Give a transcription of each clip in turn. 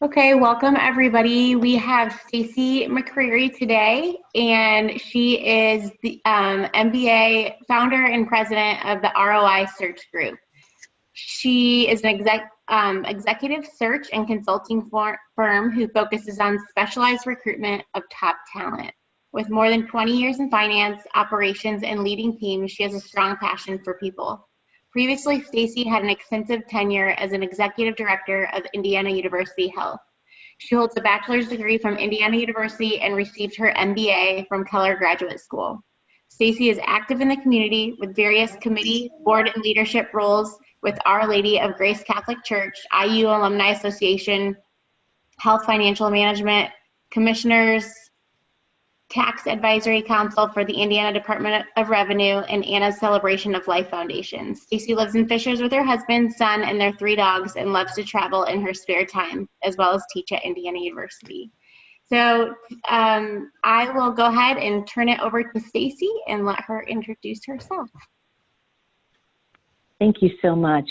Okay, welcome everybody. We have Stacy McCreary today, and she is the MBA founder and president of the ROI Search Group. She is an executive search and consulting firm who focuses on specialized recruitment of top talent. With more than 20 years in finance, operations, and leading teams, she has a strong passion for people. Previously, Stacy had an extensive tenure as an executive director of Indiana University Health. She holds a bachelor's degree from Indiana University and received her MBA from Keller Graduate School. Stacy is active in the community with various committee, board, and leadership roles with Our Lady of Grace Catholic Church, IU Alumni Association, Health Financial Management, Commissioners, Tax Advisory Council for the Indiana Department of Revenue, and Anna's Celebration of Life Foundation. Stacy lives in Fishers with her husband, son, and their 3 dogs, and loves to travel in her spare time, as well as teach at Indiana University. So I will go ahead and turn it over to Stacy and let her introduce herself. Thank you so much.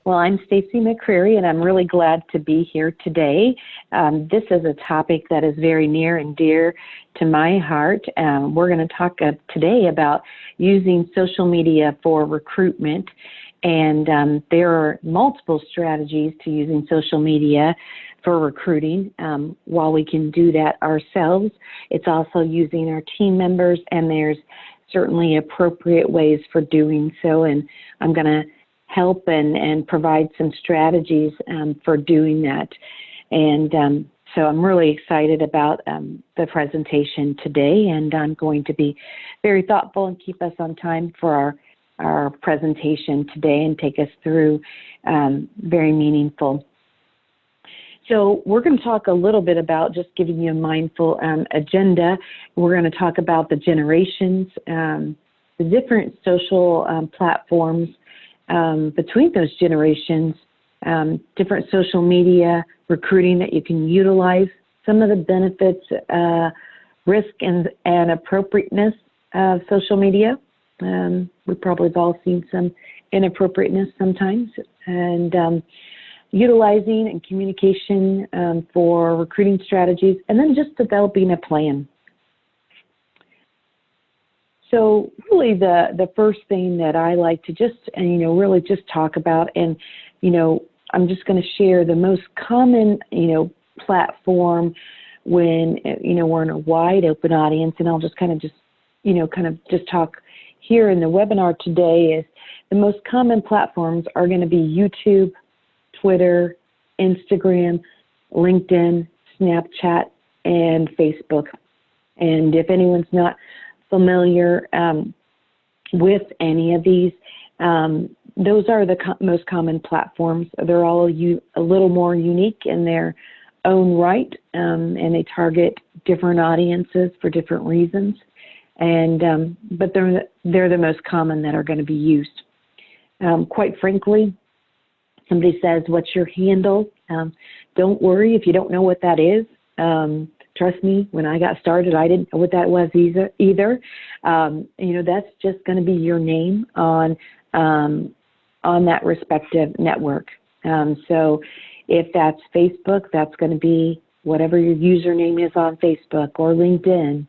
Well, I'm Stacy McCreary, and I'm really glad to be here today. This is a topic that is very near and dear to my heart. We're going to talk today about using social media for recruitment, and there are multiple strategies to using social media for recruiting. While we can do that ourselves, it's also using our team members, and there's certainly appropriate ways for doing so, and I'm going to help and provide some strategies for doing that. And so I'm really excited about the presentation today, and I'm going to be very thoughtful and keep us on time for our presentation today and take us through very meaningful. So we're going to talk a little bit about, just giving you a mindful agenda. We're going to talk about the generations, the different social platforms between those generations, different social media recruiting that you can utilize, some of the benefits, risk and appropriateness of social media. We probably have all seen some inappropriateness sometimes, and utilizing and communication for recruiting strategies, and then just developing a plan. So really the first thing that I like to just, really just talk about, and, I'm just going to share the most common, platform when, we're in a wide open audience, and I'll just kind of talk here in the webinar today is the most common platforms are going to be YouTube, Twitter, Instagram, LinkedIn, Snapchat, and Facebook. And if anyone's not familiar with any of these, those are the most common platforms. They're all a little more unique in their own right, and they target different audiences for different reasons. And but they're the most common that are going to be used. Quite frankly, somebody says, "What's your handle?" Don't worry if you don't know what that is. Trust me, when I got started, I didn't know what that was either. That's just going to be your name on that respective network. So if that's Facebook, that's going to be whatever your username is on Facebook or LinkedIn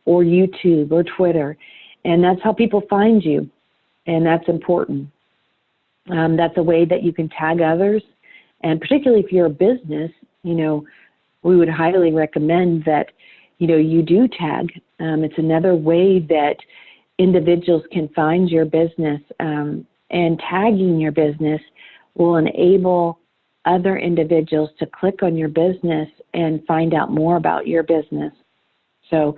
or YouTube or Twitter. And that's how people find you. And that's important. That's a way that you can tag others. And particularly if you're a business, we would highly recommend that, you do tag. It's another way that individuals can find your business, and tagging your business will enable other individuals to click on your business and find out more about your business. So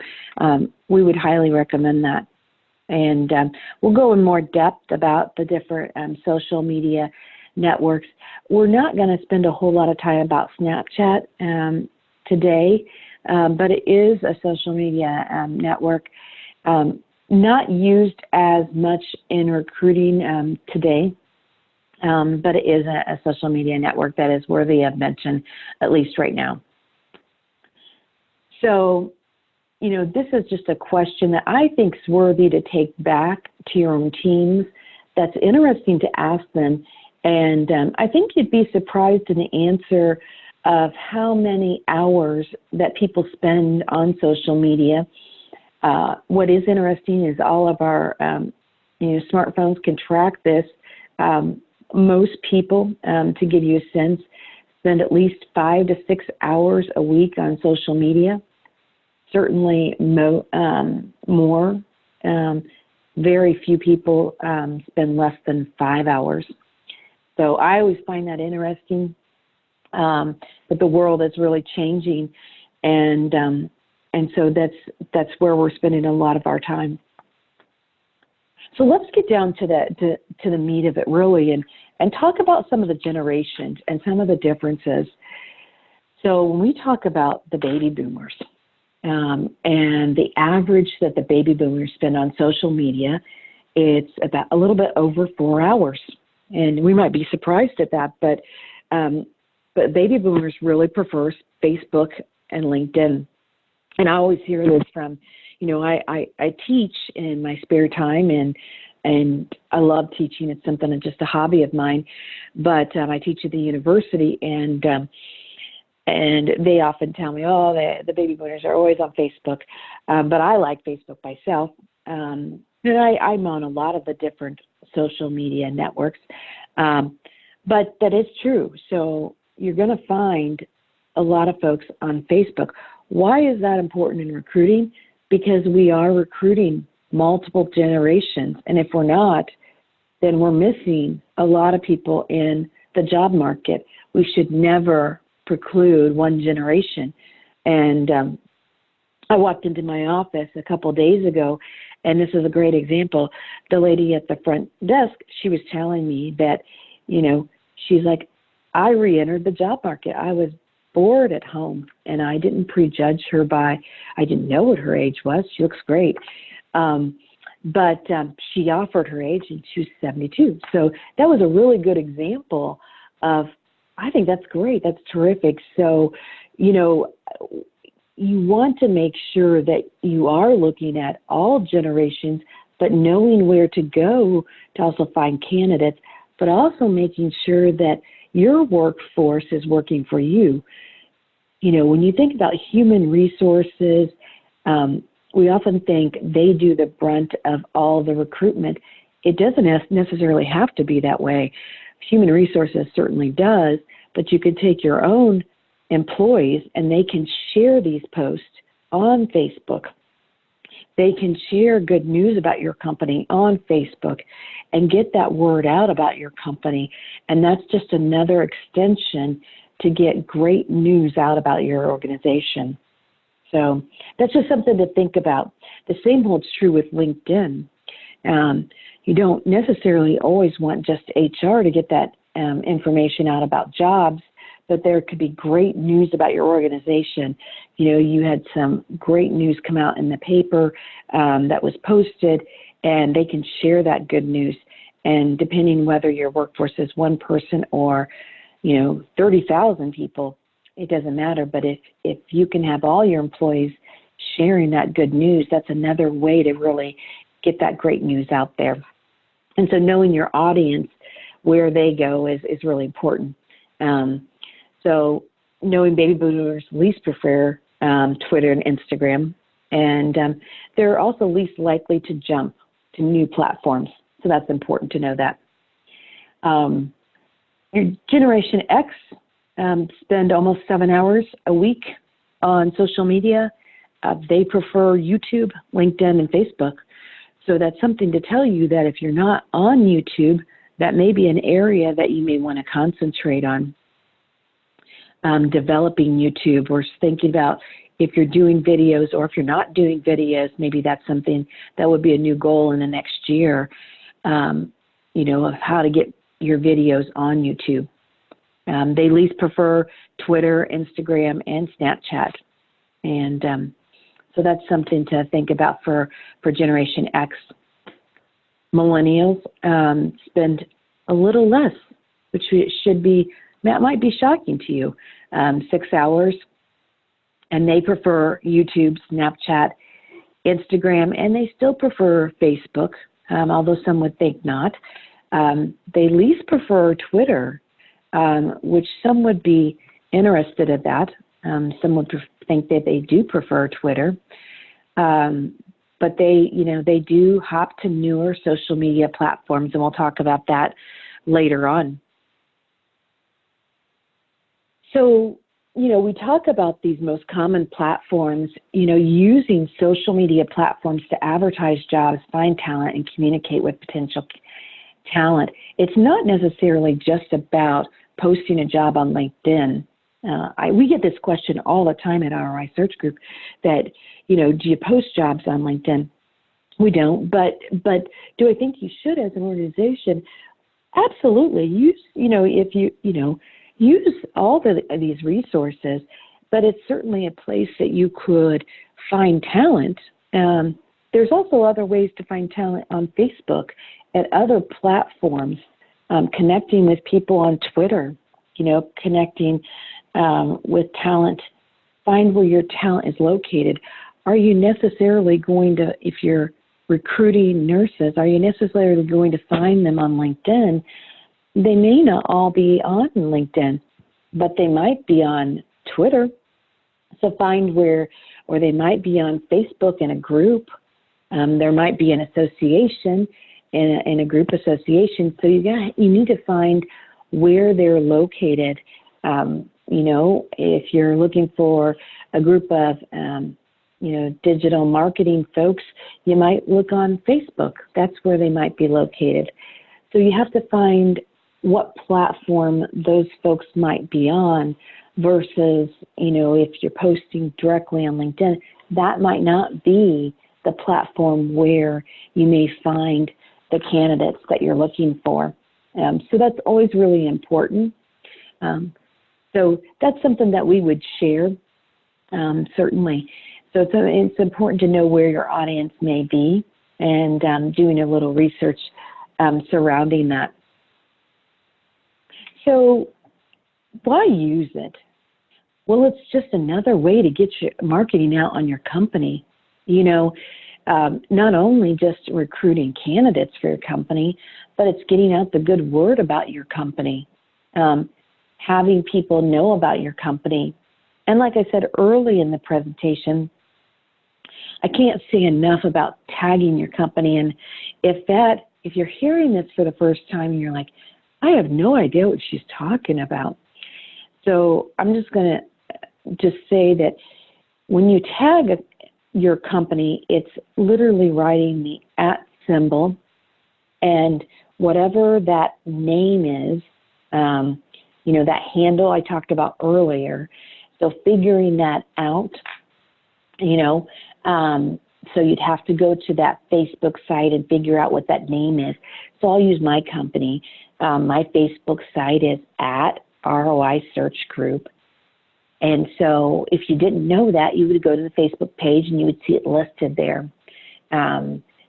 we would highly recommend that. And we'll go in more depth about the different social media networks. We're not going to spend a whole lot of time about Snapchat today, but it is a social media network, not used as much in recruiting today, but it is a social media network that is worthy of mention, at least right now. So, this is just a question that I think is worthy to take back to your own teams. That's interesting to ask them. And I think you'd be surprised in the answer of how many hours that people spend on social media. What is interesting is all of our smartphones can track this. Most people, to give you a sense, spend at least 5 to 6 hours a week on social media. Certainly more. Very few people spend less than 5 hours. So I always find that interesting. But the world is really changing, and so that's where we're spending a lot of our time. So let's get down to the meat of it, really, and talk about some of the generations and some of the differences. So when we talk about the baby boomers, and the average that the baby boomers spend on social media, it's about a little bit over 4 hours. And we might be surprised at that, but baby boomers really prefer Facebook and LinkedIn. And I always hear this from, I teach in my spare time, and I love teaching. It's something that's just a hobby of mine. But I teach at the university, and they often tell me, the baby boomers are always on Facebook. But I like Facebook myself. And I'm on a lot of the different social media networks. But that is true. So you're going to find a lot of folks on Facebook. Why is that important in recruiting? Because we are recruiting multiple generations. And if we're not, then we're missing a lot of people in the job market. We should never preclude one generation. And I walked into my office a couple of days ago, and this is a great example. The lady at the front desk, she was telling me that, she's like, I re-entered the job market. I was bored at home, and I didn't prejudge her I didn't know what her age was. She looks great. But she offered her age, and she was 72. So that was a really good example of, I think that's great. That's terrific. So, you want to make sure that you are looking at all generations, but knowing where to go to also find candidates, but also making sure that your workforce is working for you. When you think about human resources, we often think they do the brunt of all the recruitment. It doesn't necessarily have to be that way. Human resources certainly does, but you could take your own employees and they can share these posts on Facebook. They can share good news about your company on Facebook and get that word out about your company. And that's just another extension to get great news out about your organization. So that's just something to think about. The same holds true with LinkedIn. You don't necessarily always want just HR to get that information out about jobs, but there could be great news about your organization. You had some great news come out in the paper that was posted, and they can share that good news. And depending whether your workforce is one person or 30,000 people, it doesn't matter. But if you can have all your employees sharing that good news, that's another way to really get that great news out there. And so knowing your audience, where they go, is really important. So knowing baby boomers least prefer Twitter and Instagram, and they're also least likely to jump to new platforms. So that's important to know that. Your Generation X spend almost 7 hours a week on social media. They prefer YouTube, LinkedIn, and Facebook. So that's something to tell you that if you're not on YouTube, that may be an area that you may want to concentrate on. Developing YouTube, or thinking about if you're doing videos, or if you're not doing videos, maybe that's something that would be a new goal in the next year, of how to get your videos on YouTube. They least prefer Twitter, Instagram, and Snapchat. And so that's something to think about for Generation X. Millennials spend a little less, which that might be shocking to you, 6 hours. And they prefer YouTube, Snapchat, Instagram, and they still prefer Facebook, although some would think not. They least prefer Twitter, which some would be interested in that. Some would think that they do prefer Twitter, but they do hop to newer social media platforms, and we'll talk about that later on. So, we talk about these most common platforms, using social media platforms to advertise jobs, find talent, and communicate with potential talent. It's not necessarily just about posting a job on LinkedIn. We get this question all the time at ROI Search Group that, do you post jobs on LinkedIn? We don't, but do I think you should as an organization? Absolutely. Use all these resources, but it's certainly a place that you could find talent. There's also other ways to find talent on Facebook and other platforms, connecting with people on Twitter, connecting with talent. Find where your talent is located. Are you necessarily going to, if you're recruiting nurses, are you necessarily going to find them on LinkedIn? They may not all be on LinkedIn, but they might be on Twitter. So find or they might be on Facebook in a group. There might be an association, in a group association. So you need to find where they're located. If you're looking for a group of, digital marketing folks, you might look on Facebook. That's where they might be located. So you have to find what platform those folks might be on versus, if you're posting directly on LinkedIn, that might not be the platform where you may find the candidates that you're looking for. So that's always really important. So that's something that we would share, certainly. So it's important to know where your audience may be and doing a little research surrounding that. So why use it? Well, it's just another way to get your marketing out on your company. Not only just recruiting candidates for your company, but it's getting out the good word about your company, having people know about your company. And like I said early in the presentation, I can't say enough about tagging your company. And if you're hearing this for the first time and you're like, I have no idea what she's talking about. So I'm just going to say that when you tag your company, it's literally writing the @ symbol and whatever that name is, that handle I talked about earlier. So figuring that out, so you'd have to go to that Facebook site and figure out what that name is. So I'll use my company. My Facebook site is @ROI Search Group. And so if you didn't know that, you would go to the Facebook page and you would see it listed there.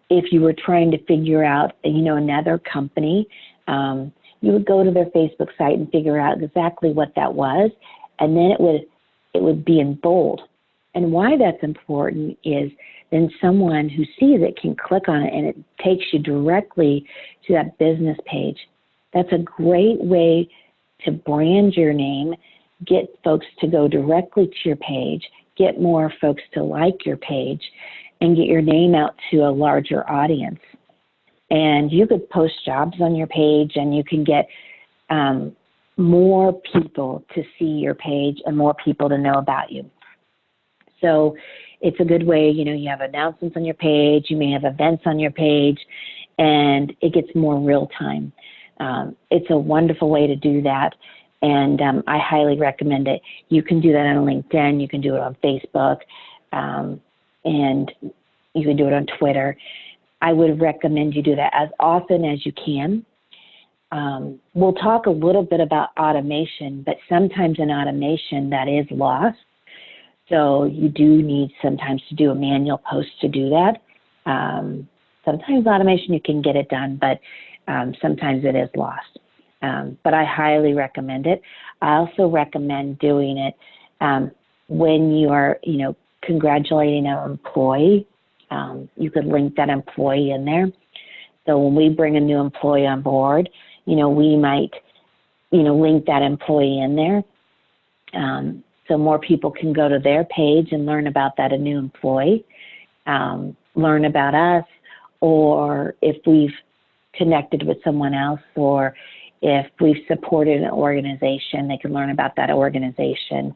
If you were trying to figure out, another company, you would go to their Facebook site and figure out exactly what that was, and then it would be in bold. And why that's important is then someone who sees it can click on it and it takes you directly to that business page. That's a great way to brand your name, get folks to go directly to your page, get more folks to like your page, and get your name out to a larger audience. And you could post jobs on your page and you can get more people to see your page and more people to know about you. So it's a good way, you have announcements on your page, you may have events on your page, and it gets more real time. It's a wonderful way to do that, and I highly recommend it. You can do that on LinkedIn, you can do it on Facebook, and you can do it on Twitter. I would recommend you do that as often as you can. We'll talk a little bit about automation, but sometimes in automation that is lost. So you do need sometimes to do a manual post to do that. Sometimes automation you can get it done, but sometimes it is lost. But I highly recommend it. I also recommend doing it when you are, congratulating an employee. You could link that employee in there. So when we bring a new employee on board, we might, link that employee in there. So more people can go to their page and learn about that a new employee, learn about us, or if we've connected with someone else, or if we've supported an organization, they can learn about that organization.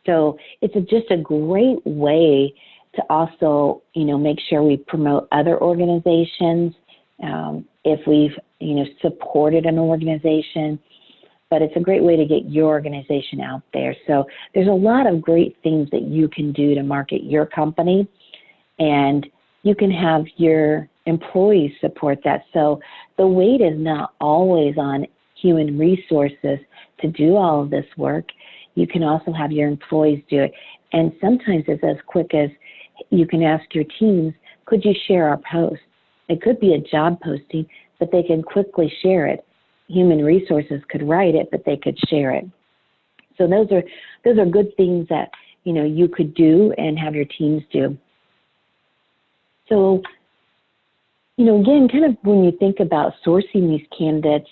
So it's just a great way to also, make sure we promote other organizations, if we've, supported an organization, but it's a great way to get your organization out there. So there's a lot of great things that you can do to market your company, and you can have your employees support that. So the weight is not always on human resources to do all of this work. You can also have your employees do it. And sometimes it's as quick as you can ask your teams, could you share our post? It could be a job posting, but they can quickly share it. Human resources could write it, but they could share it. So those are good things that, you could do and have your teams do. So, again, kind of when you think about sourcing these candidates,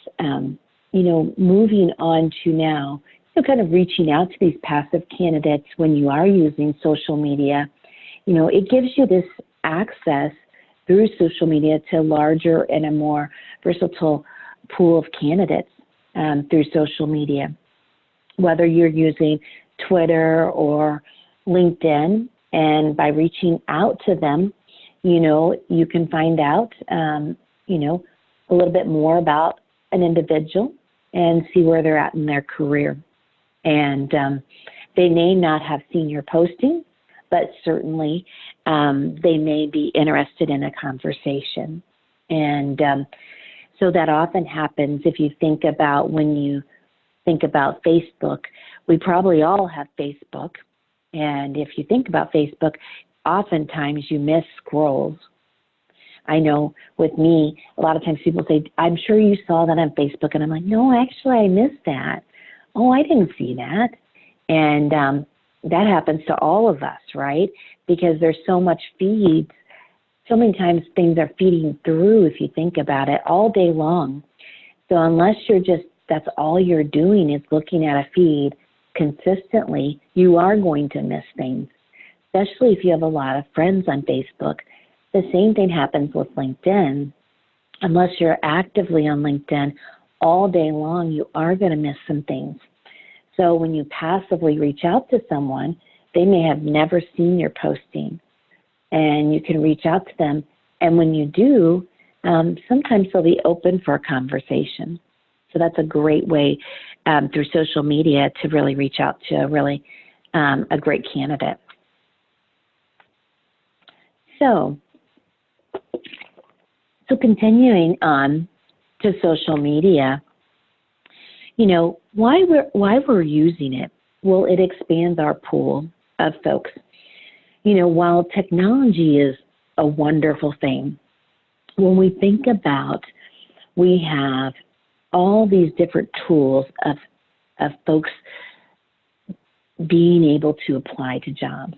moving on to now, kind of reaching out to these passive candidates when you are using social media, it gives you this access through social media to a larger and a more versatile pool of candidates through social media. Whether you're using Twitter or LinkedIn, and by reaching out to them, you can find out, a little bit more about an individual and see where they're at in their career. And they may not have seen your posting, but certainly they may be interested in a conversation. And so that often happens if you think about when you think about Facebook. We probably all have Facebook. And if you think about Facebook, oftentimes you miss scrolls. I know with me, a lot of times people say, I'm sure you saw that on Facebook. And I'm like, no, actually, I missed that. Oh, I didn't see that. And that happens to all of us, right? Because there's so much feeds. So many times things are feeding through, if you think about it, all day long. So unless that's all you're doing is looking at a feed consistently, you are going to miss things, especially if you have a lot of friends on Facebook. The same thing happens with LinkedIn. Unless you're actively on LinkedIn all day long, you are going to miss some things. So when you passively reach out to someone, they may have never seen your posting, and you can reach out to them. And when you do, sometimes they'll be open for a conversation. So that's a great way through social media to really reach out to a great candidate. So continuing on to social media, why we're using it? Well, it expands our pool of folks. While technology is a wonderful thing, when we think about, we have all these different tools of folks being able to apply to jobs.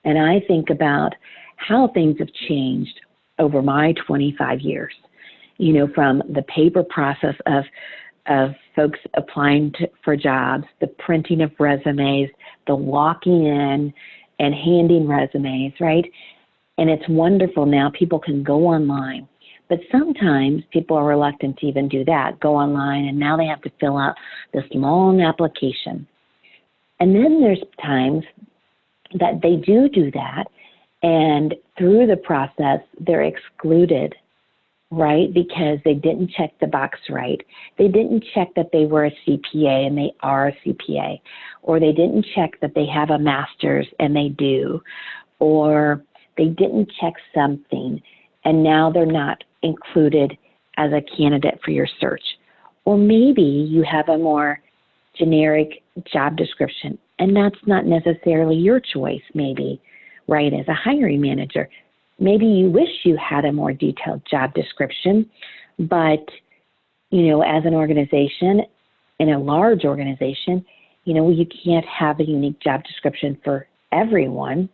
And I think about how things have changed over my 25 years, from the paper process of folks applying for jobs, the printing of resumes, the walking in and handing resumes, right? And it's wonderful now. People can go online. But sometimes people are reluctant to even do that, go online, and now they have to fill out this long application. And then there's times that they do that, and through the process, they're excluded, right, because they didn't check the box right. They didn't check that they were a CPA and they are a CPA, or they didn't check that they have a master's and they do, or they didn't check something and now they're not included as a candidate for your search. Or maybe you have a more generic job description and that's not necessarily your choice, maybe, right, as a hiring manager. Maybe you wish you had a more detailed job description, but, as an organization, in a large organization, you can't have a unique job description for everyone.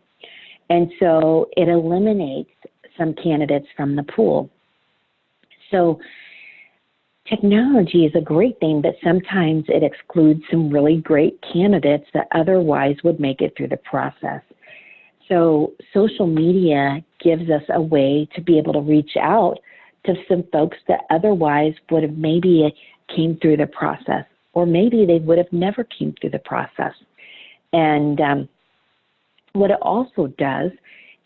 And so it eliminates some candidates from the pool. So technology is a great thing, but sometimes it excludes some really great candidates that otherwise would make it through the process. So social media gives us a way to be able to reach out to some folks that otherwise would have maybe came through the process, or maybe they would have never came through the process. And what it also does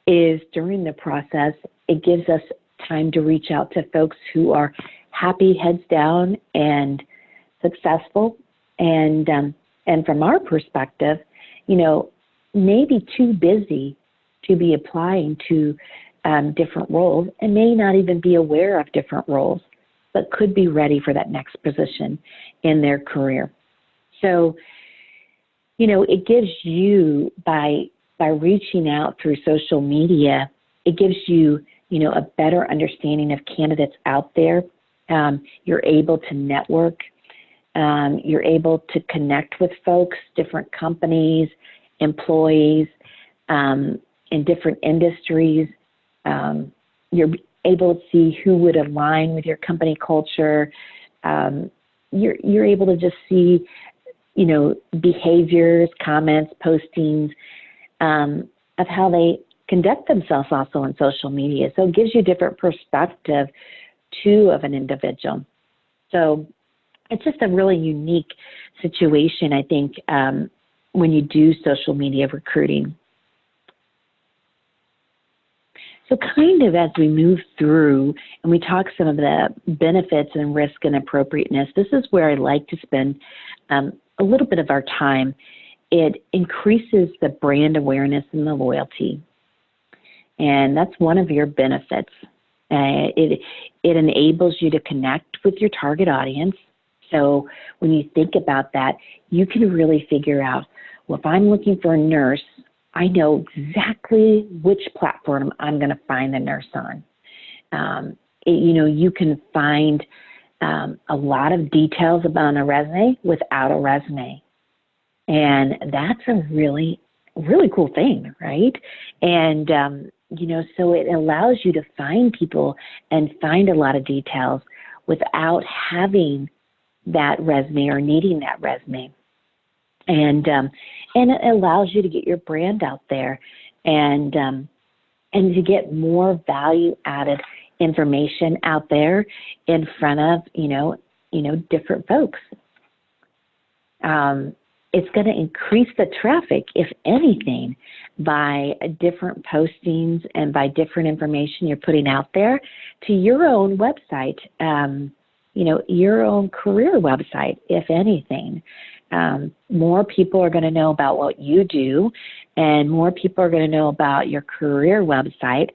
is during the process, it gives us time to reach out to folks who are happy, heads down, and successful. And from our perspective, maybe too busy to be applying to different roles and may not even be aware of different roles, but could be ready for that next position in their career. So, it gives you, by reaching out through social media, it gives you, a better understanding of candidates out there. You're able to network. You're able to connect with folks, different companies, employees in different industries. You're able to see who would align with your company culture. You're able to just see, behaviors, comments, postings of how they conduct themselves also on social media. So it gives you a different perspective, too, of an individual. So it's just a really unique situation, I think, when you do social media recruiting. So kind of as we move through and we talk some of the benefits and risk and appropriateness, this is where I like to spend a little bit of our time. It increases the brand awareness and the loyalty. And that's one of your benefits. It enables you to connect with your target audience. So when you think about that, you can really figure out, well, if I'm looking for a nurse, I know exactly which platform I'm going to find the nurse on. You can find a lot of details about a resume without a resume. And that's a really, really cool thing, right? And, so it allows you to find people and find a lot of details without having that resume or needing that resume. And it allows you to get your brand out there and to get more value added information out there in front of, different folks. It's going to increase the traffic, if anything, by different postings and by different information you're putting out there to your own website, your own career website, if anything. More people are going to know about what you do, and more people are going to know about your career website,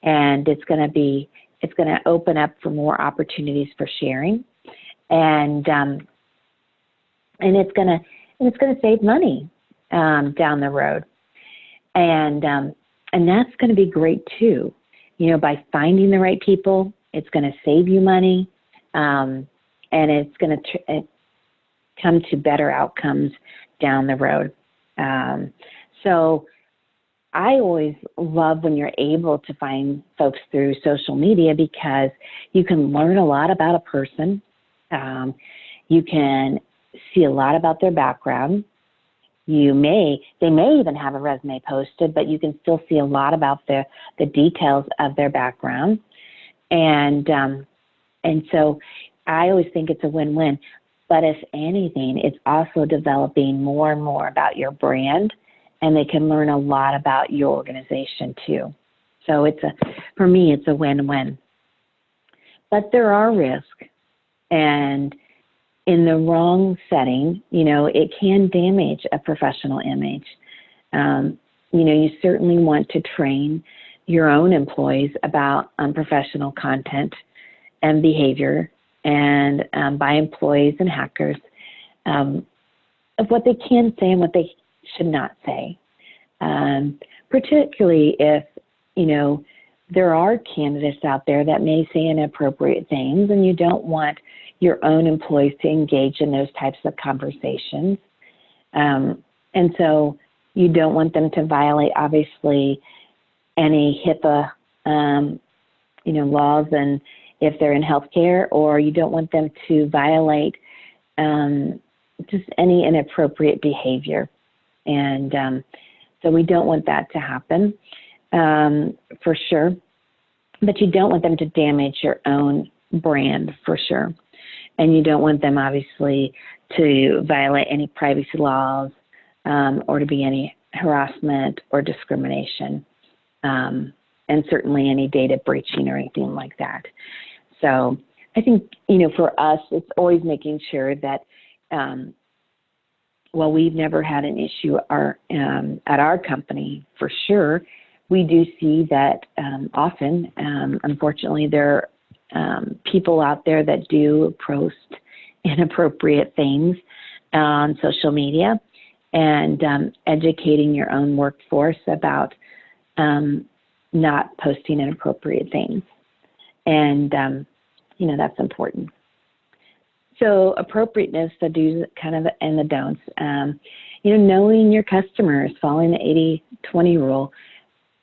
and it's going to open up for more opportunities for sharing, and it's going to save money down the road, and that's going to be great too. By finding the right people, it's going to save you money, and it's going to come to better outcomes down the road. So I always love when you're able to find folks through social media because you can learn a lot about a person. You can see a lot about their background. They may even have a resume posted, but you can still see a lot about the details of their background. And so I always think it's a win-win. But if anything, it's also developing more and more about your brand, and they can learn a lot about your organization too. So for me, it's a win-win. But there are risks, and in the wrong setting, it can damage a professional image. You certainly want to train your own employees about unprofessional content and behavior, and by employees and hackers, of what they can say and what they should not say. Particularly if, there are candidates out there that may say inappropriate things, and you don't want your own employees to engage in those types of conversations. And so you don't want them to violate, obviously, any HIPAA, laws and if they're in healthcare, or you don't want them to violate just any inappropriate behavior. And so we don't want that to happen, for sure. But you don't want them to damage your own brand, for sure. And you don't want them, obviously, to violate any privacy laws or to be any harassment or discrimination, and certainly any data breaching or anything like that. So I think, for us, it's always making sure that, while we've never had an issue at our company, for sure, we do see that often, unfortunately, there are people out there that do post inappropriate things on social media, and educating your own workforce about not posting inappropriate things. And, that's important. So appropriateness, the do's kind of and the don'ts. Knowing your customers, following the 80-20 rule.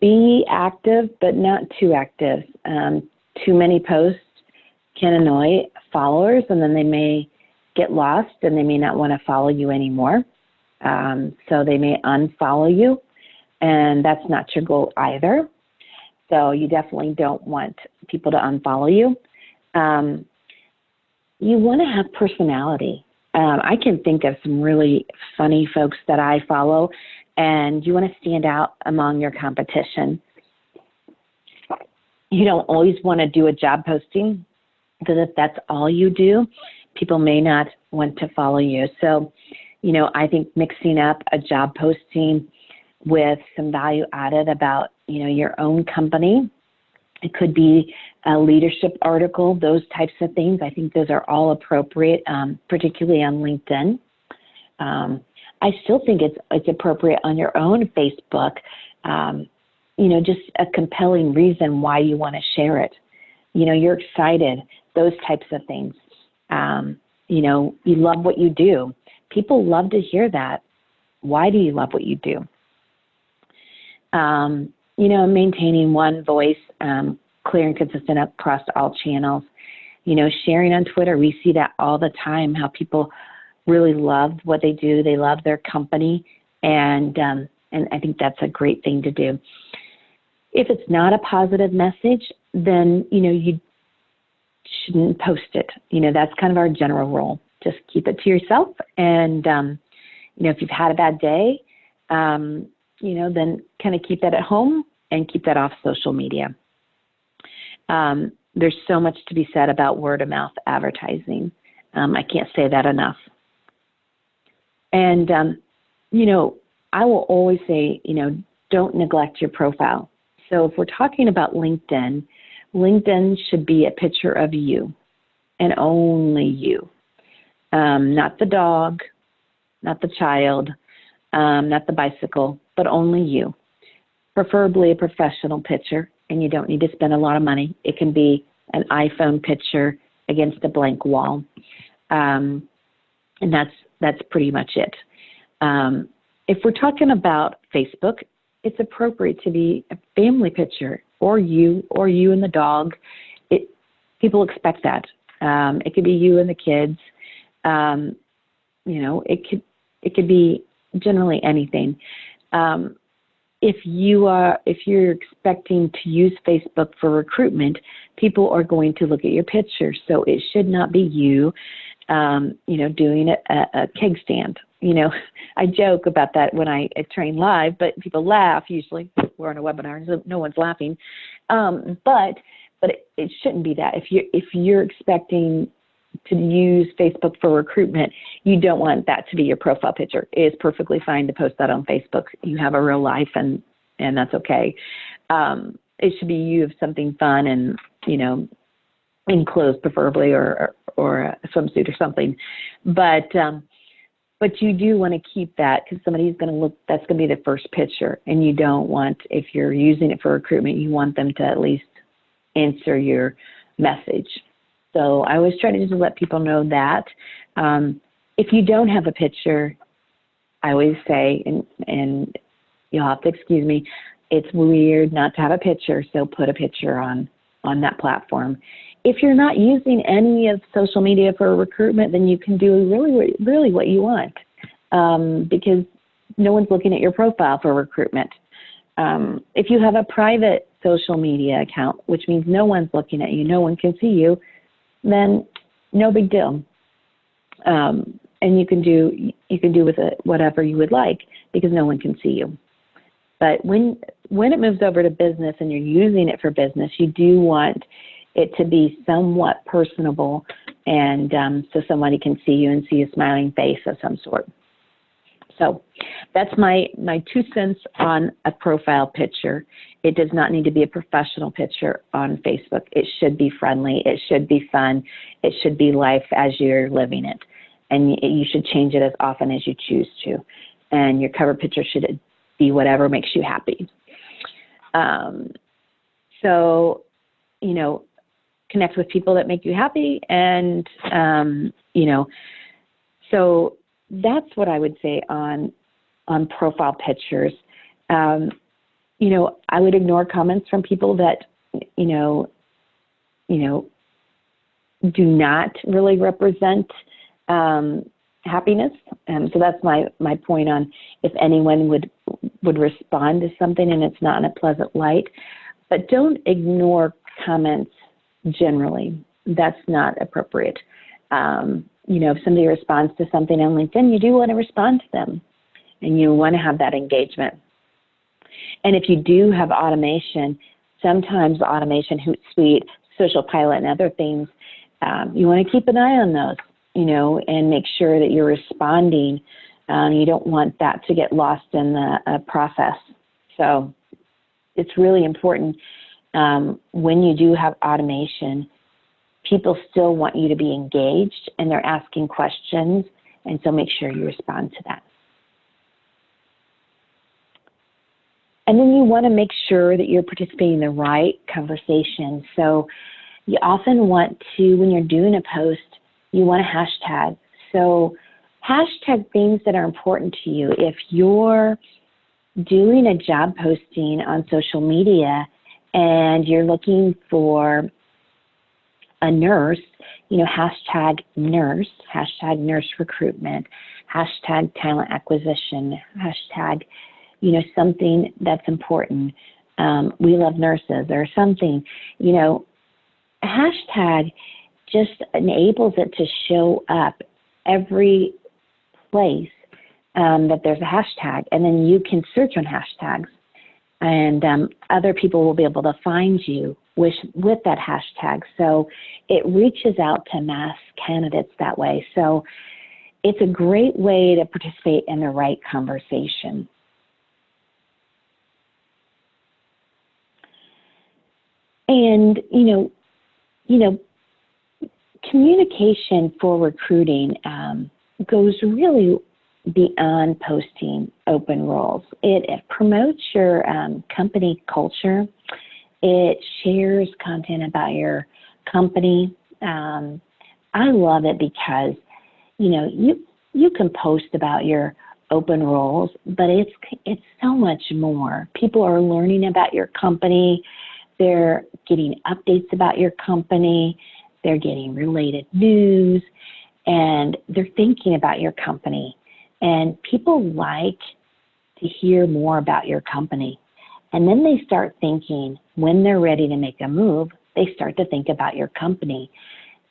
Be active, but not too active. Too many posts can annoy followers, and then they may get lost, and they may not want to follow you anymore. So they may unfollow you, and that's not your goal either. So you definitely don't want people to unfollow you. You want to have personality. I can think of some really funny folks that I follow, and you want to stand out among your competition. You don't always want to do a job posting, because if that's all you do, people may not want to follow you. So, I think mixing up a job posting with some value added about, your own company. It could be a leadership article, those types of things. I think those are all appropriate, particularly on LinkedIn. I still think it's appropriate on your own Facebook, just a compelling reason why you want to share it. You're excited, those types of things. You love what you do. People love to hear that. Why do you love what you do? Maintaining one voice, clear and consistent across all channels. Sharing on Twitter, we see that all the time, how people really love what they do. They love their company, and I think that's a great thing to do. If it's not a positive message, then, you shouldn't post it. That's kind of our general rule. Just keep it to yourself. And, if you've had a bad day, then kind of keep that at home and keep that off social media. There's so much to be said about word of mouth advertising. I can't say that enough. And, I will always say, don't neglect your profile. So if we're talking about LinkedIn, LinkedIn should be a picture of you and only you. Not the dog, not the child, not the bicycle, but only you. Preferably a professional picture, and you don't need to spend a lot of money. It can be an iPhone picture against a blank wall. And that's pretty much it. If we're talking about Facebook, it's appropriate to be a family picture, or you and the dog. People expect that. It could be you and the kids. It could be generally anything. If you're expecting to use Facebook for recruitment, people are going to look at your picture. So it should not be you, doing a keg stand. I joke about that when I train live, but people laugh usually. We're on a webinar, so no one's laughing. But it shouldn't be that. If you're expecting to use Facebook for recruitment, you don't want that to be your profile picture. It is perfectly fine to post that on Facebook. You have a real life, and that's okay. It should be you of something fun and, in clothes preferably, or a swimsuit or something. But you do want to keep that, because somebody's going to look, that's going to be the first picture. And you don't want, if you're using it for recruitment, you want them to at least answer your message. So I always try to just let people know that. If you don't have a picture, I always say, and you'll have to excuse me, it's weird not to have a picture, so put a picture on that platform. if you're not using any of social media for recruitment, then you can do really what you want, because no one's looking at your profile for recruitment. If you have a private social media account, which means no one's looking at you, no one can see you, then no big deal. And you can do with it whatever you would like, because no one can see you. But when it moves over to business and you're using it for business, you do want it to be somewhat personable, and so somebody can see you and see a smiling face of some sort. So that's my 2 cents on a profile picture. It does not need to be a professional picture on Facebook. It should be friendly. It should be fun. It should be life as you're living it. And you should change it as often as you choose to. And your cover picture should be whatever makes you happy. So, connect with people that make you happy. And, so that's what I would say on profile pictures. I would ignore comments from people that, do not really represent happiness. So that's my point on if anyone would respond to something and it's not in a pleasant light. But don't ignore comments generally. That's not appropriate. If somebody responds to something on LinkedIn, you do want to respond to them, and you want to have that engagement. And if you do have automation, sometimes automation, Hootsuite, Social Pilot, and other things, you want to keep an eye on those, and make sure that you're responding. You don't want that to get lost in the process. So it's really important when you do have automation, people still want you to be engaged, and they're asking questions, and so make sure you respond to that. And then you want to make sure that you're participating in the right conversation. So you often want to, when you're doing a post, you want to hashtag. So hashtag things that are important to you. If you're doing a job posting on social media and you're looking for a nurse, hashtag nurse recruitment, hashtag talent acquisition, hashtag, something that's important. We love nurses or something, hashtag just enables it to show up every place that there's a hashtag, and then you can search on hashtags, and other people will be able to find you with that hashtag. So it reaches out to mass candidates that way. So it's a great way to participate in the right conversation. And, communication for recruiting goes really beyond posting open roles. It promotes your company culture. It shares content about your company. I love it because, you can post about your open roles, but it's so much more. People are learning about your company. They're getting updates about your company. They're getting related news, and they're thinking about your company. And people like to hear more about your company. And then they start thinking, when they're ready to make a move, they start to think about your company.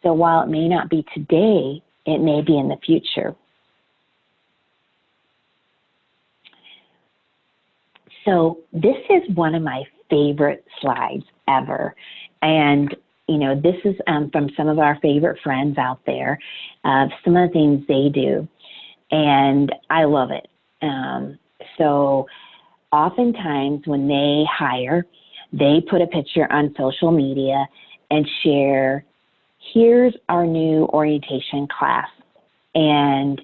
So while it may not be today, it may be in the future. So this is one of my favorite slides ever. And, this is from some of our favorite friends out there, some of the things they do. And I love it. So oftentimes when they hire, they put a picture on social media and share, here's our new orientation class. And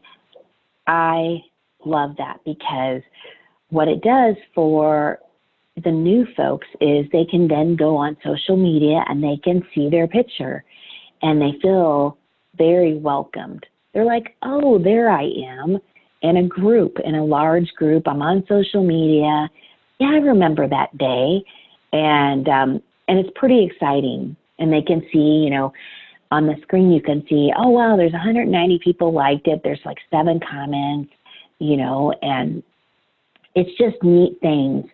I love that because what it does for the new folks is they can then go on social media and they can see their picture and they feel very welcomed. They're like, oh, there I am in a group, in a large group. I'm on social media. Yeah, I remember that day. And it's pretty exciting. And they can see, on the screen you can see, oh, wow, there's 190 people liked it. There's like 7 comments, and it's just neat things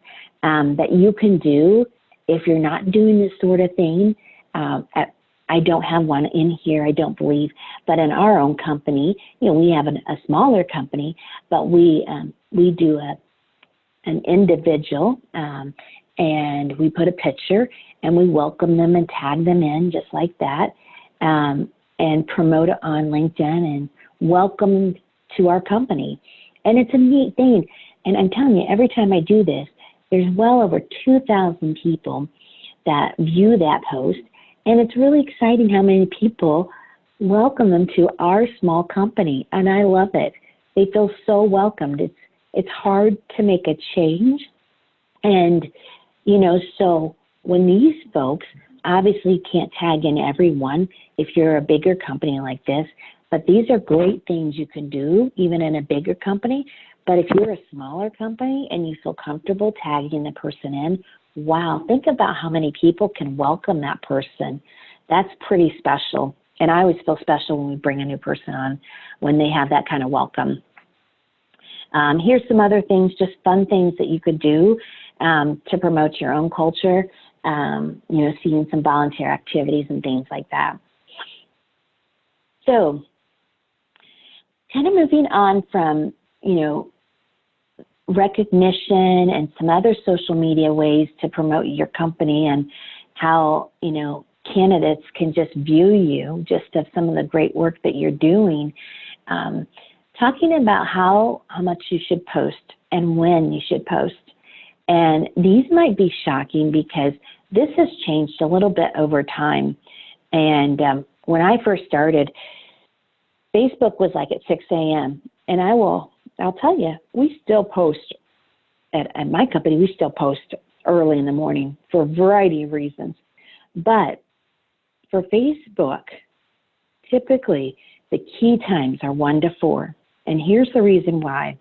that you can do if you're not doing this sort of thing. I don't have one in here, I don't believe, but in our own company, we have a smaller company, but we do an individual, and we put a picture and we welcome them and tag them in just like that, and promote it on LinkedIn and welcome to our company. And it's a neat thing. And I'm telling you, every time I do this, there's well over 2,000 people that view that post. And it's really exciting how many people welcome them to our small company. And I love it. They feel so welcomed. It's hard to make a change. And, so when these folks obviously can't tag in everyone if you're a bigger company like this, but these are great things you can do even in a bigger company. But if you're a smaller company and you feel comfortable tagging the person in, wow, think about how many people can welcome that person. That's pretty special. And I always feel special when we bring a new person on, when they have that kind of welcome. Here's some other things, just fun things that you could do to promote your own culture, seeing some volunteer activities and things like that. So kind of moving on from, recognition and some other social media ways to promote your company and how, candidates can just view you just of some of the great work that you're doing. Talking about how much you should post and when you should post. And these might be shocking because this has changed a little bit over time. And when I first started, Facebook was like at 6 a.m. And I'll tell you, we still post at my company, we still post early in the morning for a variety of reasons. But for Facebook, typically the key times are 1 to 4. And here's the reason why.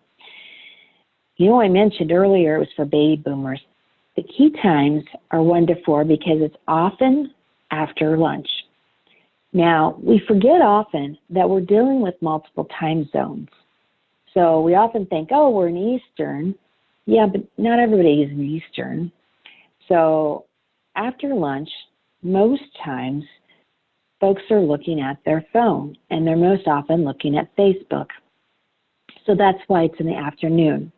I mentioned earlier it was for baby boomers. The key times are 1 to 4 because it's often after lunch. Now, we forget often that we're dealing with multiple time zones. So we often think, oh, we're in Eastern. Yeah, but not everybody is in Eastern. So after lunch, most times, folks are looking at their phone, and they're most often looking at Facebook. So that's why it's in the afternoon.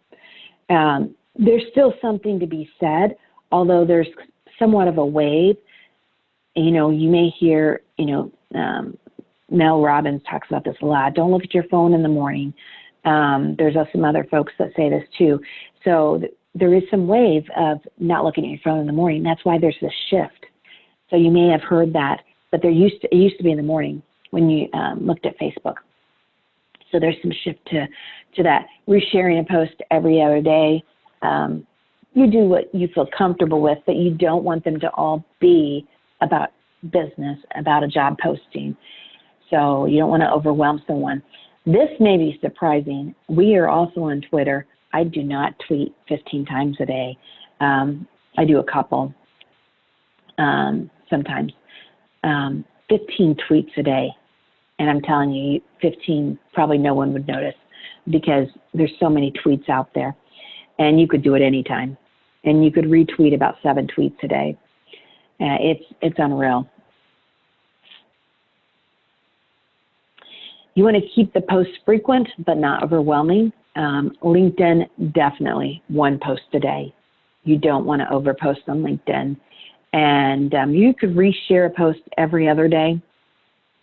There's still something to be said, although there's somewhat of a wave. You may hear, Mel Robbins talks about this a lot. Don't look at your phone in the morning. There's also some other folks that say this too. So there is some wave of not looking at your phone in the morning. That's why there's this shift. So you may have heard that, but it used to be in the morning when you looked at Facebook. So there's some shift to that. Resharing a post every other day. You do what you feel comfortable with, but you don't want them to all be about business, about a job posting. So you don't want to overwhelm someone. This may be surprising. We are also on Twitter. I do not tweet 15 times a day. I do a couple sometimes. 15 tweets a day. And I'm telling you, 15, probably no one would notice because there's so many tweets out there. And you could do it anytime. And you could retweet about 7 tweets a day. It's unreal. You want to keep the posts frequent but not overwhelming. LinkedIn, definitely 1 post a day. You don't want to overpost on LinkedIn. And you could reshare a post every other day.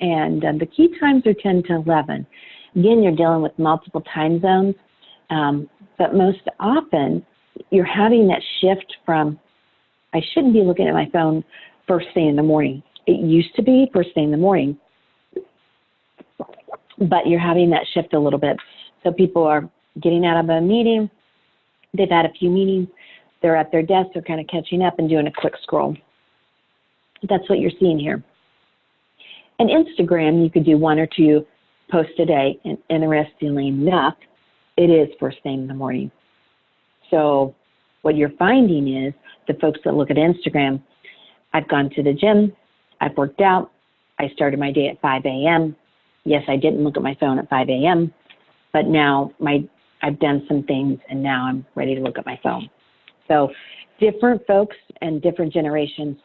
And the key times are 10 to 11. Again, you're dealing with multiple time zones. But most often, you're having that shift from, I shouldn't be looking at my phone first thing in the morning. It used to be first thing in the morning. But you're having that shift a little bit. So people are getting out of a meeting. They've had a few meetings. They're at their desk. They're kind of catching up and doing a quick scroll. That's what you're seeing here. And Instagram, you could do 1 or 2 posts a day. And interestingly enough, it is first thing in the morning. So what you're finding is the folks that look at Instagram, I've gone to the gym, I've worked out. I started my day at 5 a.m. Yes, I didn't look at my phone at 5 a.m., but now I've done some things, and now I'm ready to look at my phone. So different folks and different generations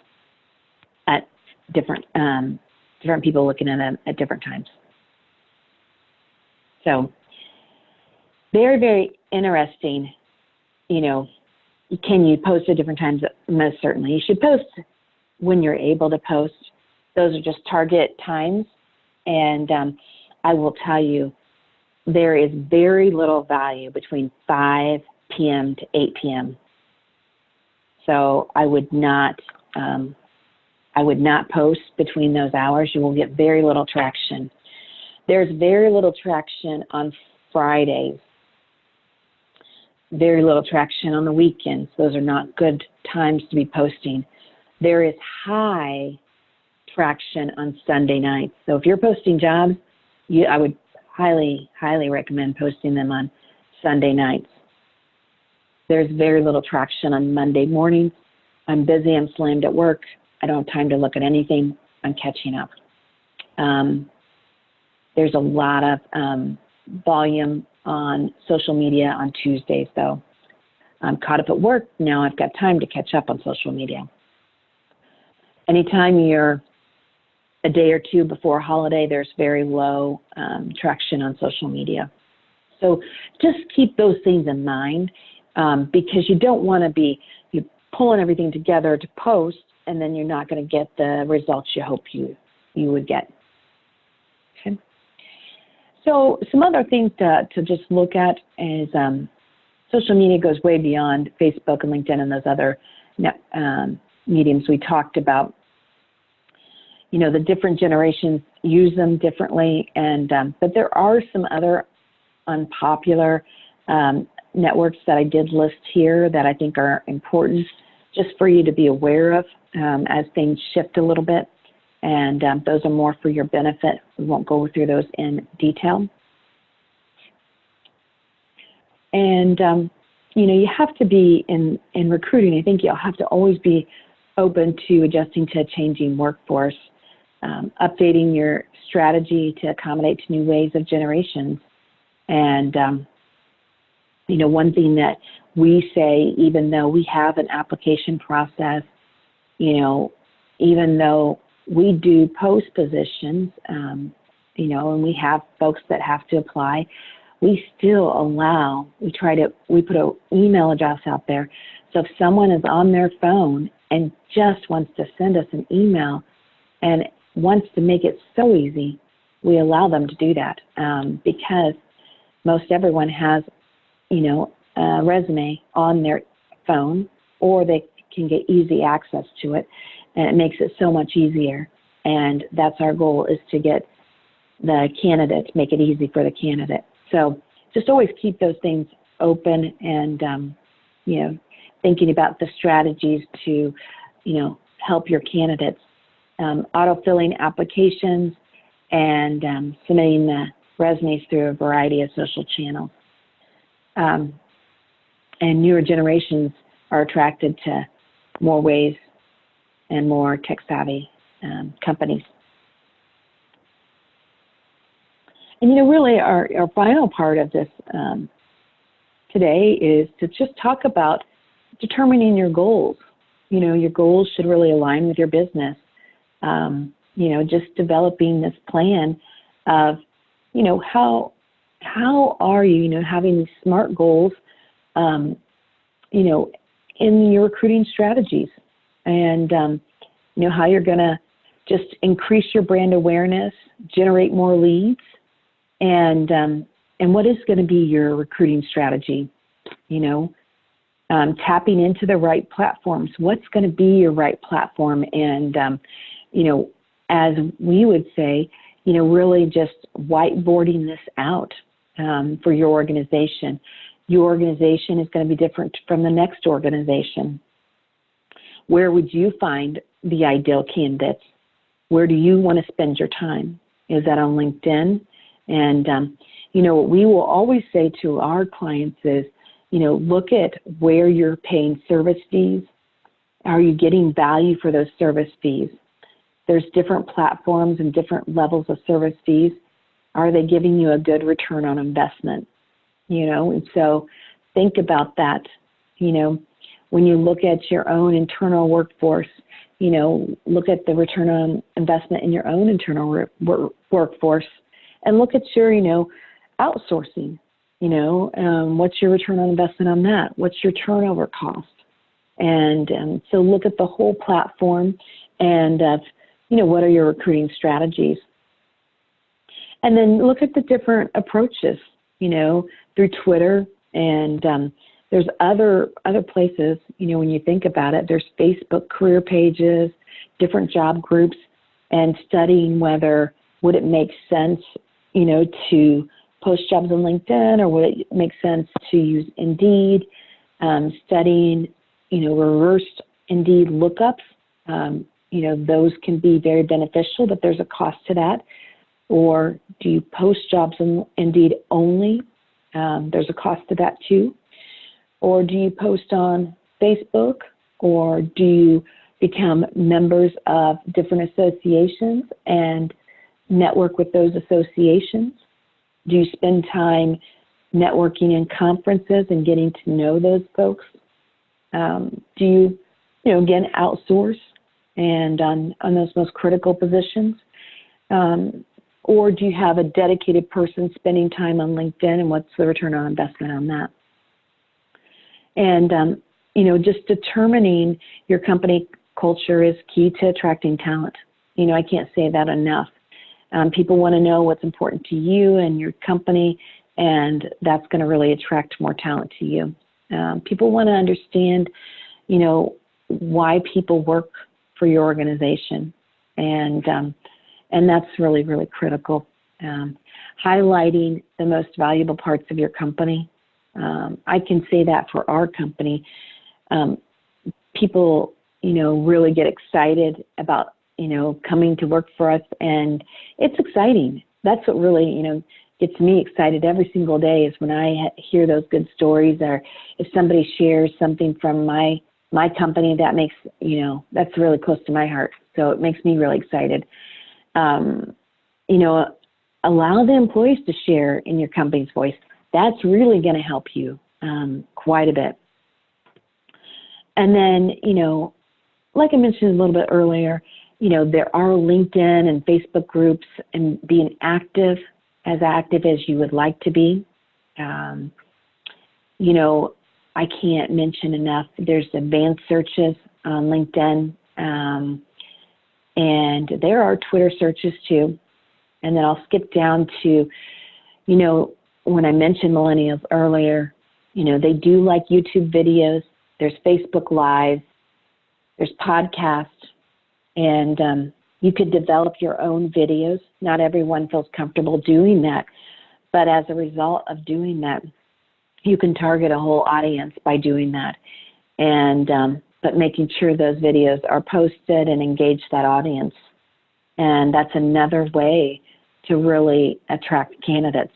at different people looking at them at different times. So very, very interesting. You know, can you post at different times? Most certainly. You should post when you're able to post. Those are just target times. And I will tell you, there is very little value between 5 p.m. to 8 p.m. So I would not post between those hours. You will get very little traction. There's very little traction on Fridays. Very little traction on the weekends. Those are not good times to be posting. There is high traction on Sunday nights. So if you're posting jobs, I would highly, highly recommend posting them on Sunday nights. There's very little traction on Monday mornings. I'm busy, I'm slammed at work. I don't have time to look at anything. I'm catching up. There's a lot of volume on social media on Tuesdays, though. I'm caught up at work. Now I've got time to catch up on social media. Anytime you're a day or two before a holiday, there's very low traction on social media. So just keep those things in mind because you don't want to be pulling everything together to post, and then you're not going to get the results you hope you would get. Okay. So some other things to just look at is social media goes way beyond Facebook and LinkedIn and those other mediums we talked about. You know, the different generations use them differently, and but there are some other unpopular networks that I did list here that I think are important just for you to be aware of as things shift a little bit. And those are more for your benefit. We won't go through those in detail. And, you know, you have to be in recruiting. I think you'll have to always be open to adjusting to a changing workforce, updating your strategy to accommodate to new ways of generations. And, you know, one thing that we say, even though we have an application process, you know, even though we do post positions, you know, and we have folks that have to apply, we still allow, we put an email address out there. So if someone is on their phone and just wants to send us an email and wants to make it so easy, we allow them to do that because most everyone has, you know, a resume on their phone, or they can get easy access to it, and it makes it so much easier. And that's our goal, is to get the candidate, make it easy for the candidate. So just always keep those things open and, you know, thinking about the strategies to, you know, help your candidates. Auto-filling applications and submitting the resumes through a variety of social channels. And newer generations are attracted to more ways and more tech-savvy companies. And, you know, really our final part of this today is to just talk about determining your goals. You know, your goals should really align with your business. You know, just developing this plan of, you know, how are you, you know, having these SMART goals, you know, in your recruiting strategies, and, you know, how you're going to just increase your brand awareness, generate more leads, and what is going to be your recruiting strategy, you know, tapping into the right platforms. What's going to be your right platform? And, you know, as we would say, you know, really just whiteboarding this out for your organization. Your organization is going to be different from the next organization. Where would you find the ideal candidates? Where do you want to spend your time? Is that on LinkedIn? And, you know, what we will always say to our clients is, you know, look at where you're paying service fees. Are you getting value for those service fees? There's different platforms and different levels of service fees. Are they giving you a good return on investment? And so think about that. When you look at your own internal workforce, look at the return on investment in your own internal workforce, and look at your, outsourcing. What's your return on investment on that? What's your turnover cost? And so look at the whole platform and, what are your recruiting strategies? And then look at the different approaches, through Twitter, and there's other places, when you think about it. There's Facebook career pages, different job groups, and studying whether would it make sense, to post jobs on LinkedIn, or would it make sense to use Indeed, studying, reversed Indeed lookups. Those can be very beneficial, but there's a cost to that. Or do you post jobs on Indeed only? There's a cost to that too. Or do you post on Facebook? Or do you become members of different associations and network with those associations? Do you spend time networking in conferences and getting to know those folks? Do you, again, outsource and on those most critical positions? Or do you have a dedicated person spending time on LinkedIn, and what's the return on investment on that? And, just determining your company culture is key to attracting talent. I can't say that enough. People want to know what's important to you and your company, and that's going to really attract more talent to you. People want to understand, why people work for your organization, and that's really, really critical. Highlighting the most valuable parts of your company. I can say that for our company, people, really get excited about, coming to work for us, and it's exciting. That's what really, gets me excited every single day, is when I hear those good stories, or if somebody shares something from my company that makes, that's really close to my heart. So it makes me really excited. Allow the employees to share in your company's voice. That's really going to help you quite a bit. And then, like I mentioned a little bit earlier, there are LinkedIn and Facebook groups, and being active as you would like to be. I can't mention enough. There's advanced searches on LinkedIn, and there are Twitter searches too. And then I'll skip down to, when I mentioned millennials earlier, they do like YouTube videos. There's Facebook Live. There's podcasts. And you could develop your own videos. Not everyone feels comfortable doing that. But as a result of doing that, you can target a whole audience by doing that. And but making sure those videos are posted and engage that audience. And that's another way to really attract candidates.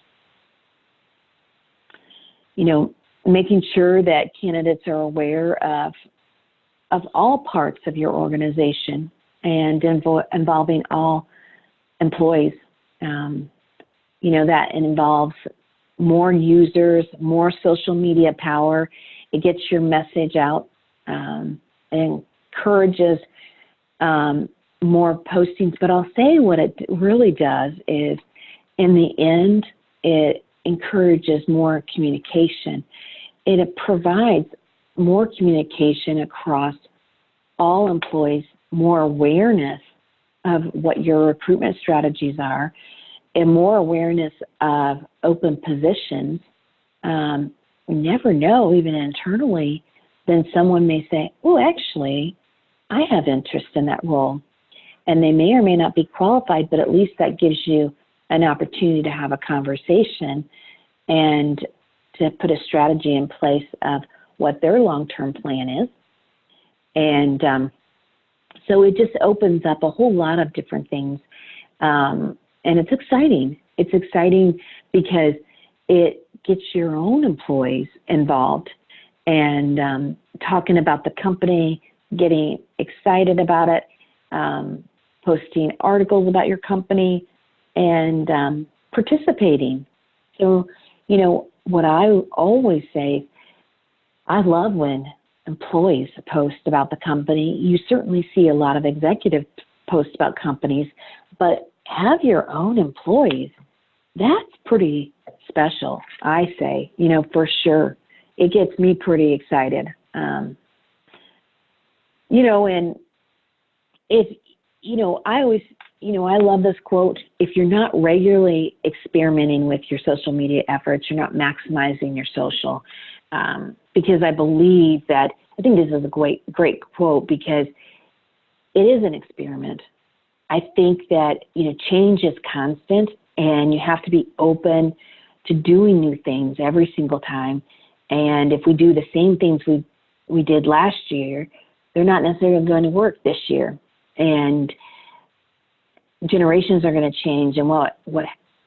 Making sure that candidates are aware of all parts of your organization and involving all employees. That involves more users, more social media power. It gets your message out, and encourages more postings. But I'll say what it really does is, in the end, it encourages more communication. It provides more communication across all employees, more awareness of what your recruitment strategies are, and more awareness of open positions. We never know, even internally, then someone may say, oh, actually, I have interest in that role. And they may or may not be qualified, but at least that gives you an opportunity to have a conversation and to put a strategy in place of what their long-term plan is. And so it just opens up a whole lot of different things. And it's exciting. It's exciting because it gets your own employees involved and talking about the company, getting excited about it, posting articles about your company, and participating. So, what I always say, I love when employees post about the company. You certainly see a lot of executive posts about companies, but have your own employees. That's pretty special, I say, for sure. It gets me pretty excited. And if, I always, I love this quote: if you're not regularly experimenting with your social media efforts, you're not maximizing your social. Because I believe that, I think this is a great quote, because it is an experiment. I think that, change is constant, and you have to be open to doing new things every single time. And if we do the same things we did last year, they're not necessarily going to work this year. And generations are going to change, and what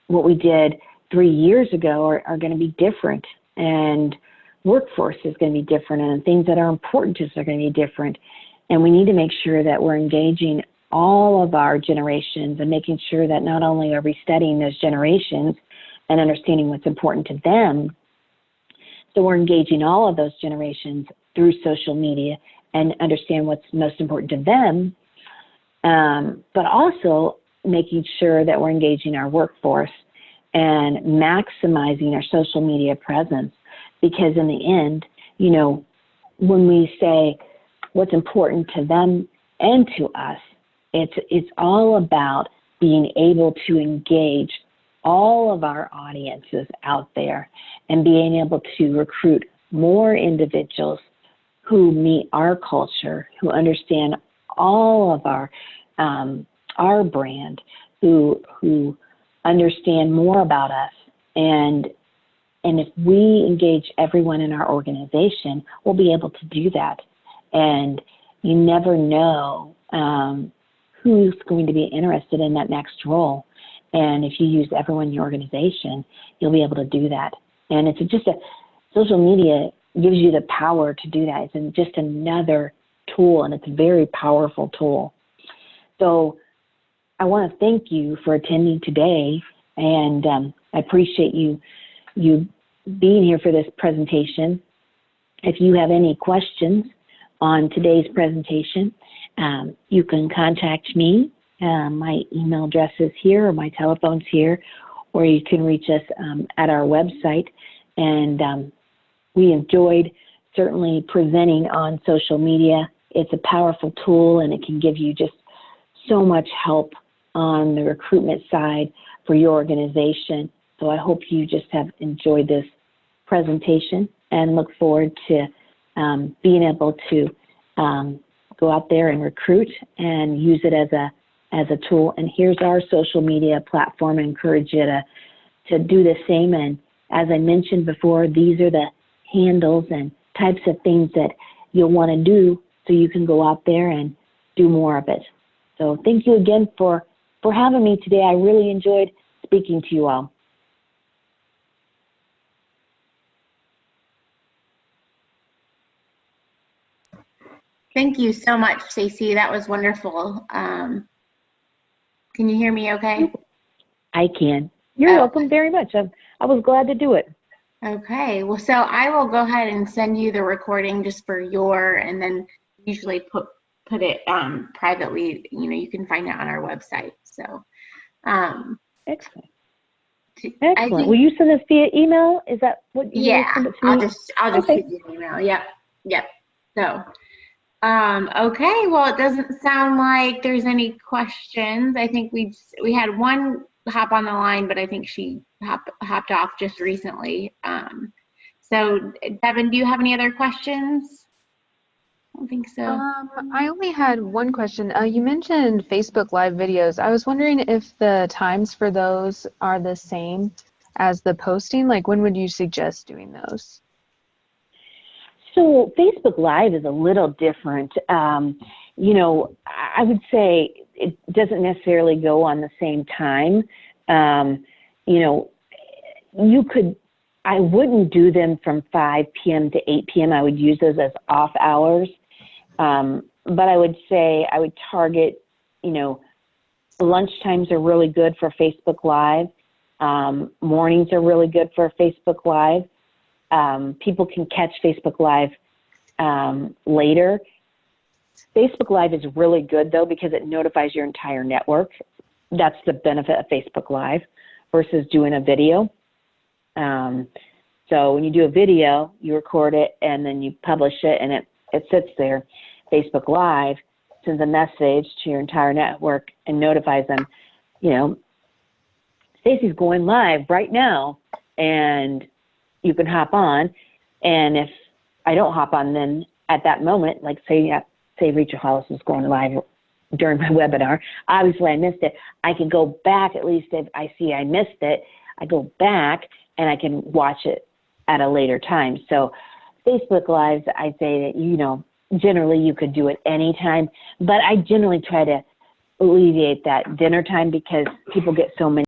we did 3 years ago are going to be different, and workforce is going to be different, and things that are important to us are going to be different. And we need to make sure that we're engaging all of our generations and making sure that not only are we studying those generations and understanding what's important to them, so we're engaging all of those generations through social media and understand what's most important to them, but also making sure that we're engaging our workforce and maximizing our social media presence. Because in the end, when we say what's important to them and to us, it's all about being able to engage all of our audiences out there and being able to recruit more individuals who meet our culture, who understand all of our brand, who understand more about us. And if we engage everyone in our organization, we'll be able to do that. And you never know who's going to be interested in that next role. And if you use everyone in your organization, you'll be able to do that. And it's just social media gives you the power to do that. It's just another tool, and it's a very powerful tool. So I want to thank you for attending today, and I appreciate you being here for this presentation. If you have any questions on today's presentation, you can contact me. My email address is here, or my telephone's here, or you can reach us at our website. And we enjoyed certainly presenting on social media. It's a powerful tool, and it can give you just so much help on the recruitment side for your organization. So I hope you just have enjoyed this presentation, and look forward to being able to go out there and recruit and use it as a tool. And here's our social media platform. I encourage you to do the same. And as I mentioned before, these are the handles and types of things that you'll want to do so you can go out there and do more of it. So thank you again for having me today. I really enjoyed speaking to you all. Thank you so much, Stacey. That was wonderful. Can you hear me okay? I can. You're welcome very much. I was glad to do it. Okay. Well, so I will go ahead and send you the recording just for and then usually put it privately. You can find it on our website. So excellent. Excellent. Will you send this via email? Is that what you want to send it to me? I'll just give you an email. Yep. So okay, well, it doesn't sound like there's any questions. I think we had one hop on the line, but I think she hopped off just recently. So Devin, do you have any other questions? I don't think so. I only had one question. You mentioned Facebook Live videos. I was wondering if the times for those are the same as the posting. Like, when would you suggest doing those? So Facebook Live is a little different. I would say it doesn't necessarily go on the same time. I wouldn't do them from 5 p.m. to 8 p.m. I would use those as off hours. But I would say I would target, Lunch times are really good for Facebook Live. Mornings are really good for Facebook Live. People can catch Facebook Live later. Facebook Live is really good, though, because it notifies your entire network. That's the benefit of Facebook Live versus doing a video. So when you do a video, you record it, and then you publish it, and it sits there. Facebook Live sends a message to your entire network and notifies them, you know, Stacy's going live right now, and you can hop on. And if I don't hop on, then at that moment, like say Rachel Hollis is going live during my webinar, obviously I missed it. I can go back, at least if I see I missed it, I go back and I can watch it at a later time. So Facebook Lives, I say that, you know, generally you could do it anytime, but I generally try to alleviate that dinner time because people get so many